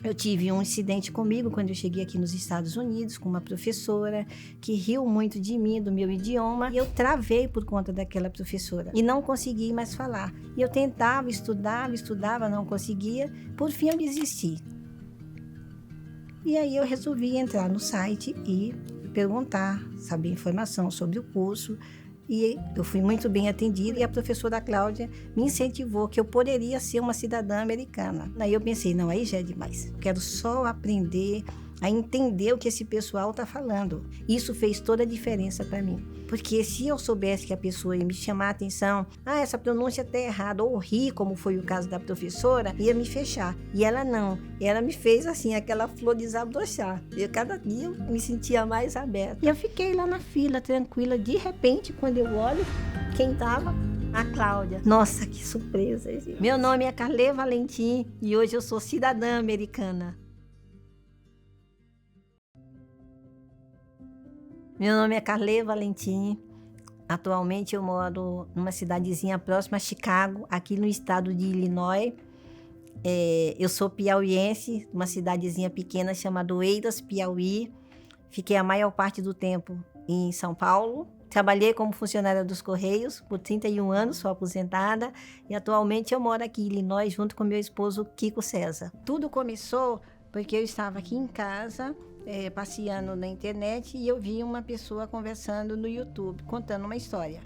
Eu tive um incidente comigo quando eu cheguei aqui nos Estados Unidos com uma professora que riu muito de mim, do meu idioma, e eu travei por conta daquela professora e não consegui mais falar. E eu tentava, estudava, não conseguia, por fim eu desisti. E aí eu resolvi entrar no site e perguntar, saber informação sobre o curso. E eu fui muito bem atendida e a professora Cláudia me incentivou que eu poderia ser uma cidadã americana. Aí eu pensei, não, aí já é demais. Eu quero só aprender a entender o que esse pessoal está falando. Isso fez toda a diferença para mim. Porque se eu soubesse que a pessoa ia me chamar a atenção, essa pronúncia está errada, ou rir, como foi o caso da professora, ia me fechar. E ela não. Ela me fez assim, aquela flor desabrochar. Cada dia eu me sentia mais aberta. E eu fiquei lá na fila, tranquila. De repente, quando eu olho, quem estava? A Cláudia. Nossa, que surpresa. Meu nome é Carlê Valentim e hoje eu sou cidadã americana. Meu nome é Carlê Valentim. Atualmente eu moro numa cidadezinha próxima a Chicago, aqui no estado de Illinois. Eu sou piauiense, uma cidadezinha pequena chamada Oeiras, Piauí. Fiquei a maior parte do tempo em São Paulo. Trabalhei como funcionária dos Correios por 31 anos, sou aposentada. E atualmente eu moro aqui em Illinois junto com meu esposo Kiko César. Tudo começou porque eu estava aqui em casa, passeando na internet, e eu vi uma pessoa conversando no YouTube, contando uma história.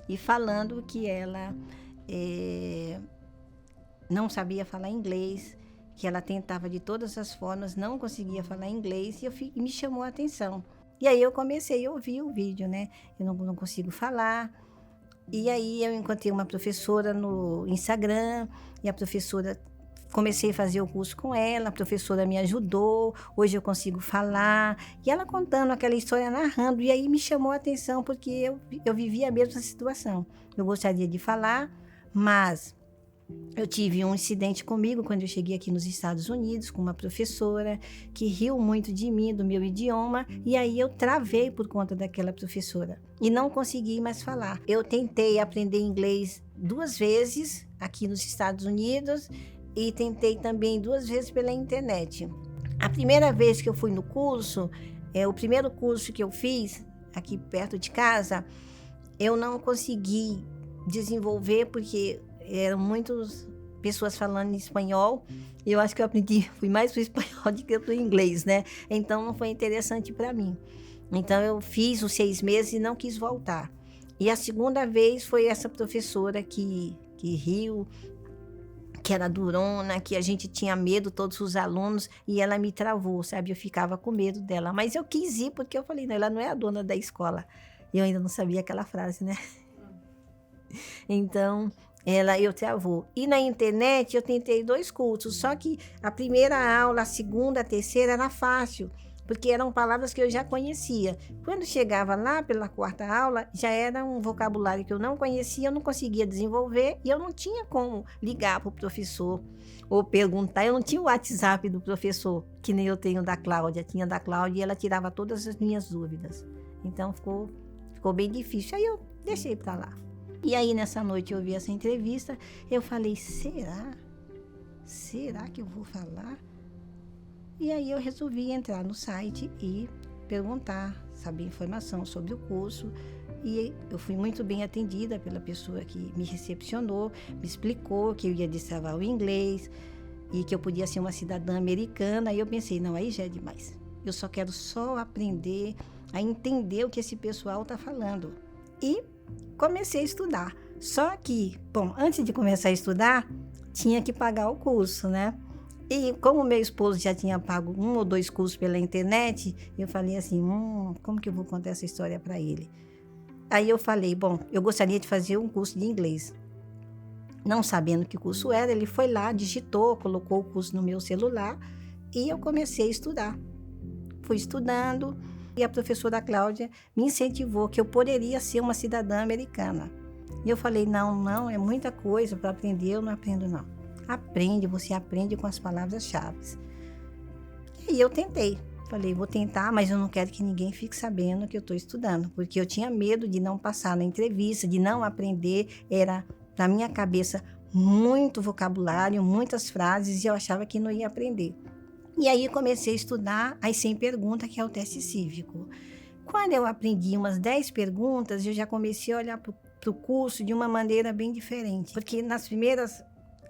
E falando que ela não sabia falar inglês, que ela tentava de todas as formas, não conseguia falar inglês, e me chamou a atenção. E aí eu comecei a ouvir o vídeo, né? Eu não consigo falar. E aí eu encontrei uma professora no Instagram, e a professora... Comecei a fazer o curso com ela, a professora me ajudou, hoje eu consigo falar. E ela contando aquela história, narrando, e aí me chamou a atenção, porque eu vivia a mesma situação. Eu gostaria de falar, mas eu tive um incidente comigo quando eu cheguei aqui nos Estados Unidos com uma professora que riu muito de mim, do meu idioma, e aí eu travei por conta daquela professora e não consegui mais falar. Eu tentei aprender inglês 2 vezes aqui nos Estados Unidos, e tentei também 2 vezes pela internet. A primeira vez que eu fui no curso, o primeiro curso que eu fiz aqui perto de casa, eu não consegui desenvolver porque eram muitas pessoas falando em espanhol. E eu acho que eu fui mais pro espanhol do que pro inglês, né? Então não foi interessante para mim. Então eu fiz os 6 meses e não quis voltar. E a segunda vez foi essa professora que riu, que era durona, que a gente tinha medo, todos os alunos, e ela me travou, sabe? Eu ficava com medo dela. Mas eu quis ir porque eu falei, não, ela não é a dona da escola. Eu ainda não sabia aquela frase, né? Então, eu travou. E na internet eu tentei 2 cursos, só que a primeira aula, a segunda, a terceira era fácil, porque eram palavras que eu já conhecia. Quando chegava lá pela 4ª aula, já era um vocabulário que eu não conhecia, eu não conseguia desenvolver, e eu não tinha como ligar para o professor ou perguntar. Eu não tinha o WhatsApp do professor, que nem eu tenho da Cláudia. Tinha da Cláudia e ela tirava todas as minhas dúvidas. Então ficou bem difícil. Aí eu deixei para lá. E aí nessa noite eu vi essa entrevista, eu falei, será? Será que eu vou falar? E aí eu resolvi entrar no site e perguntar, saber informação sobre o curso. E eu fui muito bem atendida pela pessoa que me recepcionou, me explicou que eu ia destravar o inglês e que eu podia ser uma cidadã americana. E eu pensei, não, aí já é demais. Eu só quero aprender a entender o que esse pessoal está falando. E comecei a estudar. Só que, bom, antes de começar a estudar, tinha que pagar o curso, né? E como meu esposo já tinha pago 1 ou 2 cursos pela internet, eu falei assim, como que eu vou contar essa história para ele? Aí eu falei, bom, eu gostaria de fazer um curso de inglês. Não sabendo que curso era, ele foi lá, digitou, colocou o curso no meu celular e eu comecei a estudar. Fui estudando e a professora Cláudia me incentivou que eu poderia ser uma cidadã americana. E eu falei, não, é muita coisa para aprender, eu não aprendo não. Você aprende com as palavras-chave. E eu tentei. Falei, vou tentar, mas eu não quero que ninguém fique sabendo que eu estou estudando, porque eu tinha medo de não passar na entrevista, de não aprender. Era, na minha cabeça, muito vocabulário, muitas frases, e eu achava que não ia aprender. E aí comecei a estudar as 100 perguntas, que é o teste cívico. Quando eu aprendi umas 10 perguntas, eu já comecei a olhar para o curso de uma maneira bem diferente. Porque nas primeiras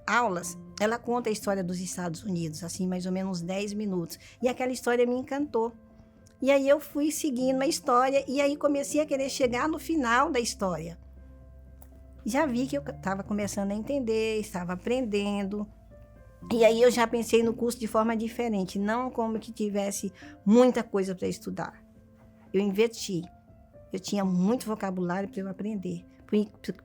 aulas, ela conta a história dos Estados Unidos, assim, mais ou menos 10 minutos. E aquela história me encantou. E aí eu fui seguindo a história, e aí comecei a querer chegar no final da história. Já vi que eu estava começando a entender, estava aprendendo. E aí eu já pensei no curso de forma diferente, não como que tivesse muita coisa para estudar. Eu inverti. Eu tinha muito vocabulário para eu aprender.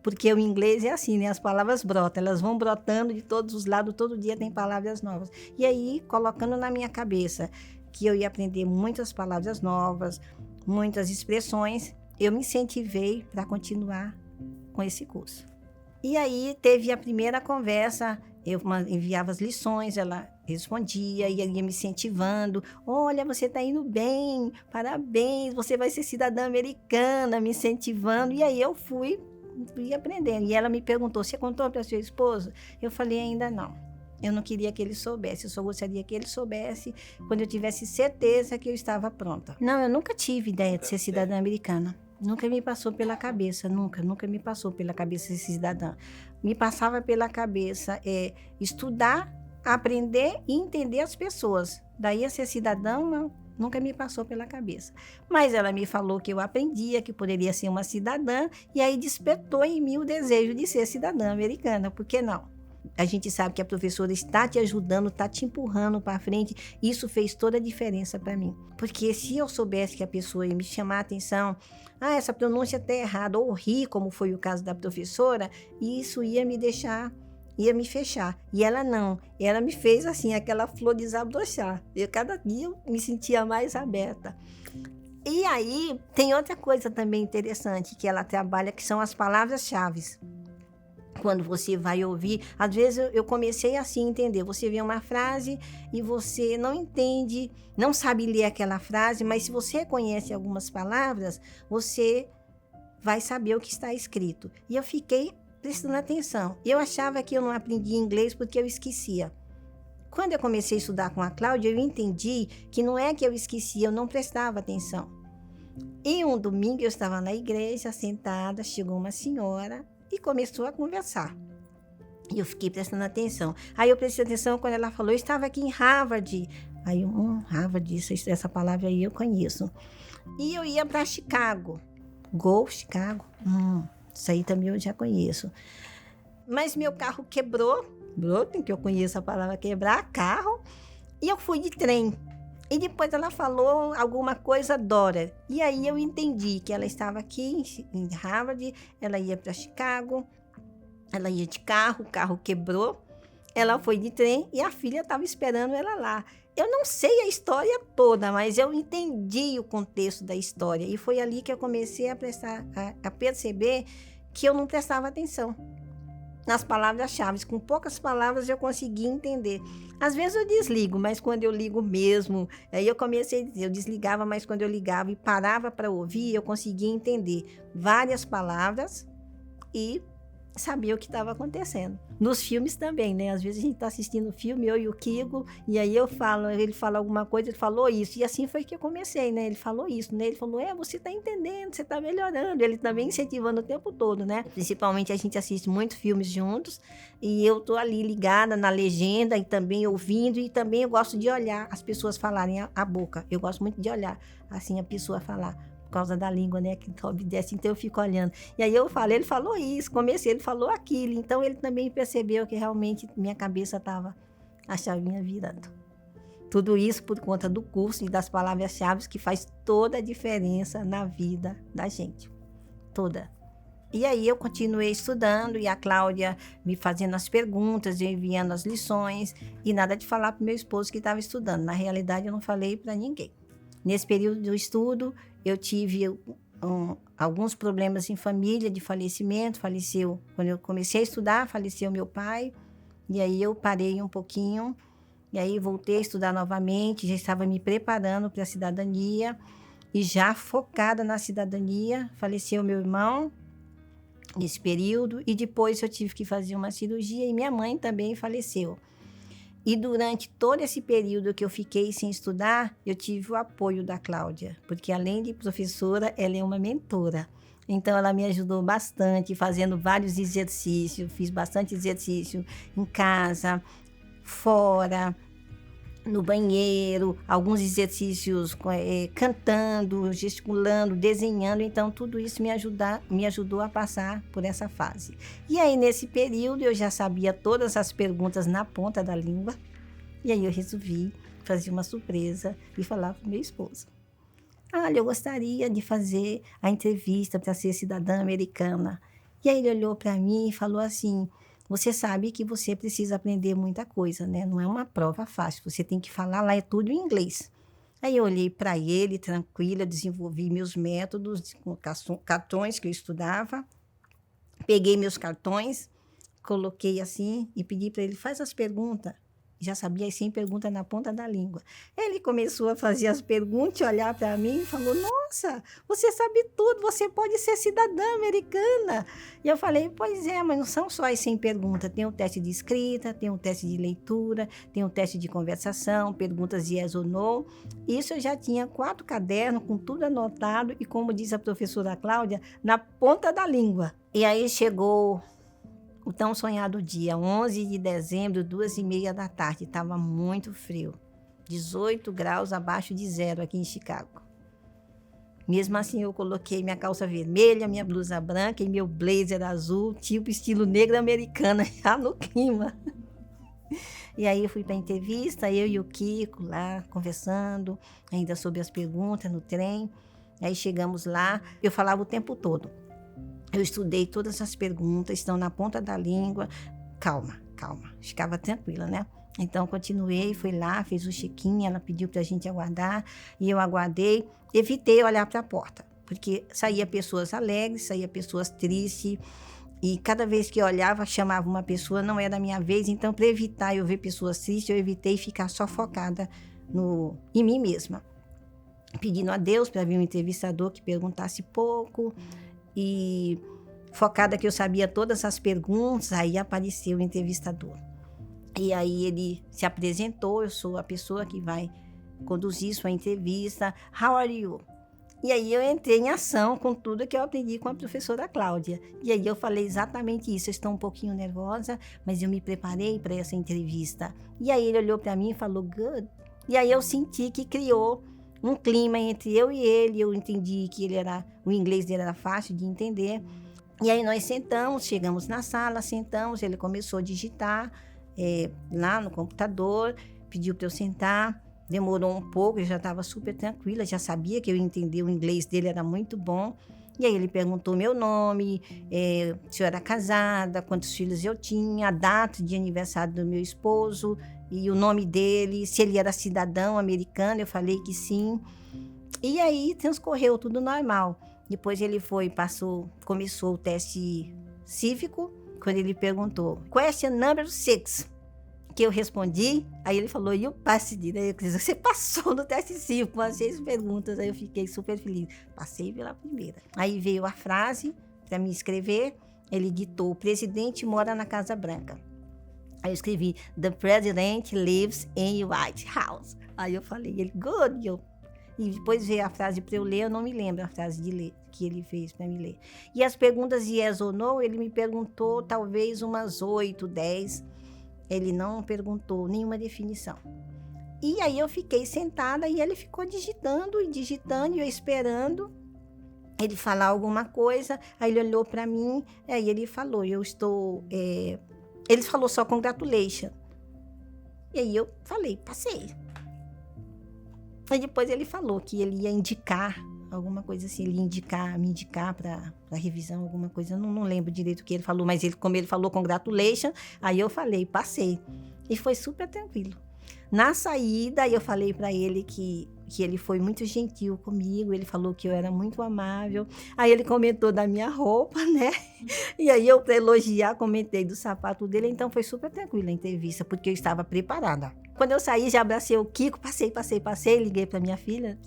Porque o inglês é assim, né? As palavras brotam, elas vão brotando de todos os lados, todo dia tem palavras novas. E aí, colocando na minha cabeça que eu ia aprender muitas palavras novas, muitas expressões, eu me incentivei para continuar com esse curso. E aí teve a primeira conversa, eu enviava as lições, ela respondia e ia me incentivando. Olha, você está indo bem, parabéns, você vai ser cidadã americana, me incentivando. E aí eu fui aprendendo. E ela me perguntou, você contou para seu esposo? Eu falei, ainda não. Eu não queria que ele soubesse, eu só gostaria que ele soubesse quando eu tivesse certeza que eu estava pronta. Não, eu nunca tive ideia de ser cidadã americana. Nunca me passou pela cabeça, nunca me passou pela cabeça ser cidadã. Me passava pela cabeça estudar, aprender e entender as pessoas. Daí a ser cidadã, não, nunca me passou pela cabeça. Mas ela me falou que eu aprendia, que poderia ser uma cidadã, e aí despertou em mim o desejo de ser cidadã americana, por que não? A gente sabe que a professora está te ajudando, está te empurrando para frente. Isso fez toda a diferença para mim. Porque se eu soubesse que a pessoa ia me chamar a atenção, essa pronúncia está errada, ou ri, como foi o caso da professora, isso ia me deixar, ia me fechar. E ela não, ela me fez assim, aquela flor desabrochar. Cada dia eu me sentia mais aberta. E aí, tem outra coisa também interessante que ela trabalha, que são as palavras-chave. Quando você vai ouvir, às vezes eu comecei assim a entender, você vê uma frase e você não entende, não sabe ler aquela frase, mas se você conhece algumas palavras, você vai saber o que está escrito. E eu fiquei prestando atenção. Eu achava que eu não aprendia inglês porque eu esquecia. Quando eu comecei a estudar com a Cláudia, eu entendi que não é que eu esquecia, eu não prestava atenção. E um domingo eu estava na igreja, sentada, chegou uma senhora e começou a conversar. E eu fiquei prestando atenção. Aí eu prestei atenção quando ela falou, eu estava aqui em Harvard. Aí Harvard, essa palavra aí eu conheço. E eu ia para Chicago. Chicago. Isso aí também eu já conheço. Mas meu carro quebrou, que eu conheço a palavra quebrar, carro. E eu fui de trem. E depois ela falou alguma coisa Dora. E aí eu entendi que ela estava aqui em Harvard, ela ia para Chicago, ela ia de carro, o carro quebrou, ela foi de trem e a filha estava esperando ela lá. Eu não sei a história toda, mas eu entendi o contexto da história. E foi ali que eu comecei a perceber que eu não prestava atenção nas palavras-chave. Com poucas palavras eu consegui entender. Às vezes eu desligo, mas quando eu ligo mesmo, aí eu comecei a dizer, eu desligava, mas quando eu ligava e parava para ouvir, eu conseguia entender várias palavras e sabia o que estava acontecendo. Nos filmes também, né? Às vezes a gente está assistindo o filme, eu e o Kigo, e aí eu falo, ele fala alguma coisa, ele falou isso. E assim foi que eu comecei, né? Ele falou isso, né? Ele falou, você está entendendo, você está melhorando. Ele também incentivando o tempo todo, né? Principalmente a gente assiste muitos filmes juntos, e eu tô ali ligada na legenda e também ouvindo, e também eu gosto de olhar as pessoas falarem a boca. Eu gosto muito de olhar, assim, a pessoa falar. Por causa da língua, né, que obedece, então eu fico olhando. E aí eu falei, ele falou isso, comecei, ele falou aquilo, então ele também percebeu que realmente minha cabeça estava a chavinha virando. Tudo isso por conta do curso e das palavras-chave que faz toda a diferença na vida da gente, toda. E aí eu continuei estudando e a Cláudia me fazendo as perguntas, eu enviando as lições e nada de falar para o meu esposo que estava estudando. Na realidade eu não falei para ninguém. Nesse período do estudo, eu tive alguns problemas em família de falecimento. Faleceu, quando eu comecei a estudar, faleceu meu pai. E aí eu parei um pouquinho. E aí voltei a estudar novamente. Já estava me preparando para a cidadania. E já focada na cidadania, faleceu meu irmão. nesse período, e depois eu tive que fazer uma cirurgia e minha mãe também faleceu. E durante todo esse período que eu fiquei sem estudar, eu tive o apoio da Cláudia, porque além de professora, ela é uma mentora. Então, ela me ajudou bastante, fazendo vários exercícios, fiz bastante exercício em casa, fora, no banheiro, alguns exercícios cantando, gesticulando, desenhando. Então, tudo isso me ajudou a passar por essa fase. E aí, nesse período, eu já sabia todas as perguntas na ponta da língua. E aí, eu resolvi fazer uma surpresa e falar para o meu esposo. Olha, eu gostaria de fazer a entrevista para ser cidadã americana. E aí, ele olhou para mim e falou assim: você sabe que você precisa aprender muita coisa, né? Não é uma prova fácil, você tem que falar lá, é tudo em inglês. Aí eu olhei para ele, tranquila, desenvolvi meus métodos com cartões que eu estudava, peguei meus cartões, coloquei assim e pedi para ele: faz as perguntas. Já sabia as 100 perguntas na ponta da língua. Ele começou a fazer as perguntas, olhar para mim e falou: nossa, você sabe tudo, você pode ser cidadã americana. E eu falei: pois é, mas não são só as 100 perguntas. Tem o teste de escrita, tem o teste de leitura, tem o teste de conversação, perguntas yes ou no. Isso eu já tinha 4 cadernos com tudo anotado e, como diz a professora Cláudia, na ponta da língua. E aí chegou o tão sonhado dia, 11 de dezembro, 2h30 da tarde. Estava muito frio, 18 graus abaixo de zero aqui em Chicago. Mesmo assim, eu coloquei minha calça vermelha, minha blusa branca e meu blazer azul, tipo estilo negra americana, já no clima. E aí eu fui para a entrevista, eu e o Kiko lá conversando, ainda sobre as perguntas no trem. Aí chegamos lá, eu falava o tempo todo: eu estudei todas as perguntas, estão na ponta da língua. Calma, ficava tranquila, né? Então, continuei, fui lá, fiz o check-in, ela pediu para a gente aguardar, e eu aguardei. Evitei olhar para a porta, porque saía pessoas alegres, saía pessoas tristes, e cada vez que eu olhava, chamava uma pessoa, não era a minha vez. Então, para evitar eu ver pessoas tristes, eu evitei ficar só focada em mim mesma, pedindo a Deus para vir um entrevistador que perguntasse pouco, e focada que eu sabia todas as perguntas. Aí apareceu o entrevistador. E aí ele se apresentou: eu sou a pessoa que vai conduzir sua entrevista. How are you? E aí eu entrei em ação com tudo que eu aprendi com a professora Cláudia. E aí eu falei exatamente isso: eu estou um pouquinho nervosa, mas eu me preparei para essa entrevista. E aí ele olhou para mim e falou: good. E aí eu senti que criou um clima entre eu e ele. Eu entendi que o inglês dele era fácil de entender. E aí nós sentamos, chegamos na sala, sentamos, ele começou a digitar lá no computador, pediu para eu sentar, demorou um pouco, eu já estava super tranquila, já sabia que eu ia entender, o inglês dele era muito bom. E aí ele perguntou meu nome, se eu era casada, quantos filhos eu tinha, a data de aniversário do meu esposo e o nome dele, se ele era cidadão americano. Eu falei que sim. E aí transcorreu tudo normal. Depois ele começou o teste cívico, quando ele perguntou question number 6, que eu respondi. Aí ele falou: you passed, né? Você passou no teste cívico, umas 6 perguntas. Aí eu fiquei super feliz, passei pela primeira. Aí veio a frase para me escrever. Ele ditou: o presidente mora na Casa Branca. Aí eu escrevi: the president lives in White House. Aí eu falei: ele, good. E depois veio a frase para eu ler, eu não me lembro a frase de ler, que ele fez para me ler. E as perguntas yes ou no, ele me perguntou talvez umas 8, 10. Ele não perguntou nenhuma definição. E aí eu fiquei sentada e ele ficou digitando e eu esperando ele falar alguma coisa. Aí ele olhou para mim, aí ele falou: ele falou só congratulations. E aí eu falei: passei. Aí depois ele falou que ele ia indicar alguma coisa assim, ele ia me indicar para revisão, alguma coisa. Eu não lembro direito o que ele falou, mas como ele falou congratulations, aí eu falei: passei. E foi super tranquilo. Na saída, eu falei para ele que que ele foi muito gentil comigo, ele falou que eu era muito amável. Aí ele comentou da minha roupa, né? E aí eu, para elogiar, comentei do sapato dele, então foi super tranquila a entrevista, porque eu estava preparada. Quando eu saí, já abracei o Kiko, passei, liguei para minha filha,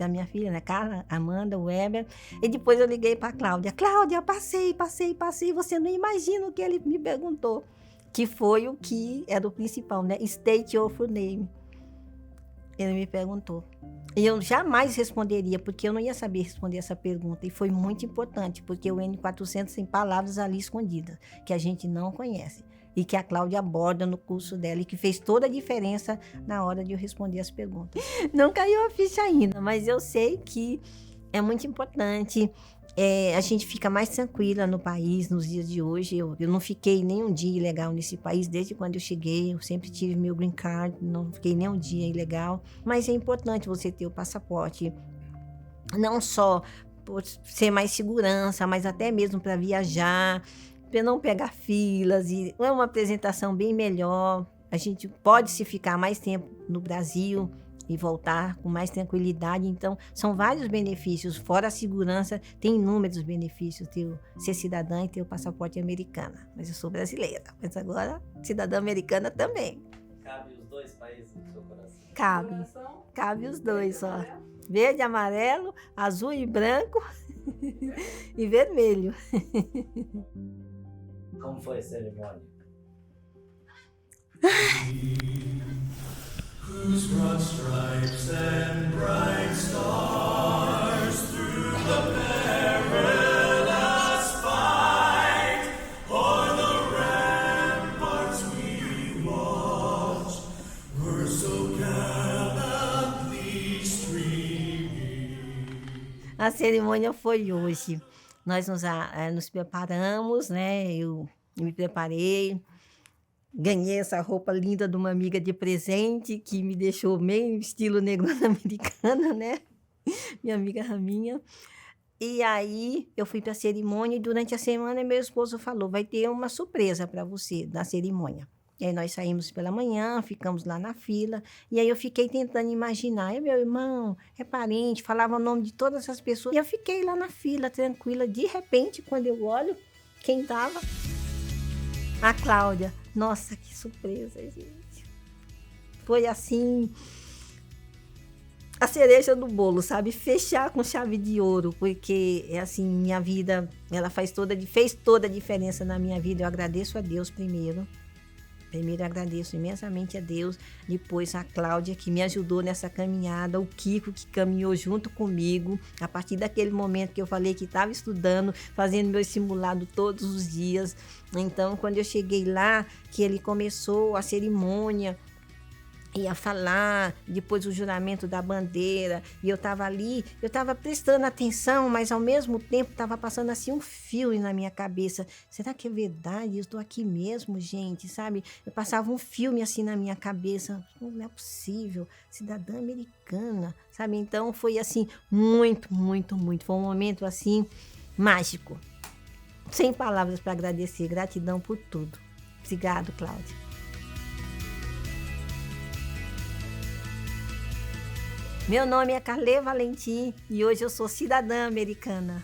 né, Carla, Amanda, Weber, e depois eu liguei para Cláudia. Cláudia, passei, você não imagina o que ele me perguntou, que foi o que era o principal, né? State your full name. Ele me perguntou. E eu jamais responderia, porque eu não ia saber responder essa pergunta. E foi muito importante, porque o N400 tem palavras ali escondidas, que a gente não conhece. E que a Cláudia aborda no curso dela, e que fez toda a diferença na hora de eu responder as perguntas. Não caiu a ficha ainda, mas eu sei que é muito importante. A gente fica mais tranquila no país nos dias de hoje. Eu não fiquei nem um dia ilegal nesse país desde quando eu cheguei. Eu sempre tive meu green card, não fiquei nem um dia ilegal. Mas é importante você ter o passaporte, não só por ser mais segurança, mas até mesmo para viajar, para não pegar filas. E é uma apresentação bem melhor. A gente pode se ficar mais tempo no Brasil e voltar com mais tranquilidade. Então, são vários benefícios. Fora a segurança, tem inúmeros benefícios ter ser cidadã e ter o passaporte americano. Mas eu sou brasileira, mas agora cidadã americana também. Cabe os dois países no seu coração? Cabe os dois, ó. Verde, amarelo, azul e branco e vermelho. Como foi a cerimônia? Whose broad stripes and bright stars through the perilous fight o'er the ramparts we watched were so gallantly streaming. A cerimônia foi hoje. Nós nos preparamos, né? Eu me preparei. Ganhei essa roupa linda de uma amiga de presente, que me deixou meio estilo negrona americana, né? Minha amiga Raminha. E aí eu fui para a cerimônia, e durante a semana meu esposo falou, vai ter uma surpresa para você na cerimônia. E aí nós saímos pela manhã, ficamos lá na fila, e aí eu fiquei tentando imaginar, meu irmão, é parente, falava o nome de todas as pessoas, e eu fiquei lá na fila, tranquila. De repente, quando eu olho, quem estava? A Cláudia. Nossa, que surpresa, gente. Foi assim, a cereja do bolo, sabe? Fechar com chave de ouro, porque é assim, minha vida, ela fez toda a diferença na minha vida. Eu agradeço a Deus primeiro. Primeiro eu agradeço imensamente a Deus, depois a Cláudia, que me ajudou nessa caminhada, o Kiko, que caminhou junto comigo, a partir daquele momento que eu falei que estava estudando, fazendo meu simulado todos os dias. Então, quando eu cheguei lá, que ele começou a cerimônia, ia falar, depois o juramento da bandeira, e eu estava ali, eu estava prestando atenção, mas ao mesmo tempo estava passando assim um filme na minha cabeça. Será que é verdade? Eu estou aqui mesmo, gente, sabe? Eu passava um filme assim na minha cabeça, não é possível, cidadã americana, sabe? Então foi assim, muito, foi um momento assim, mágico. Sem palavras para agradecer, gratidão por tudo. Obrigado, Cláudia. Meu nome é Carlê Valentim e hoje eu sou cidadã americana.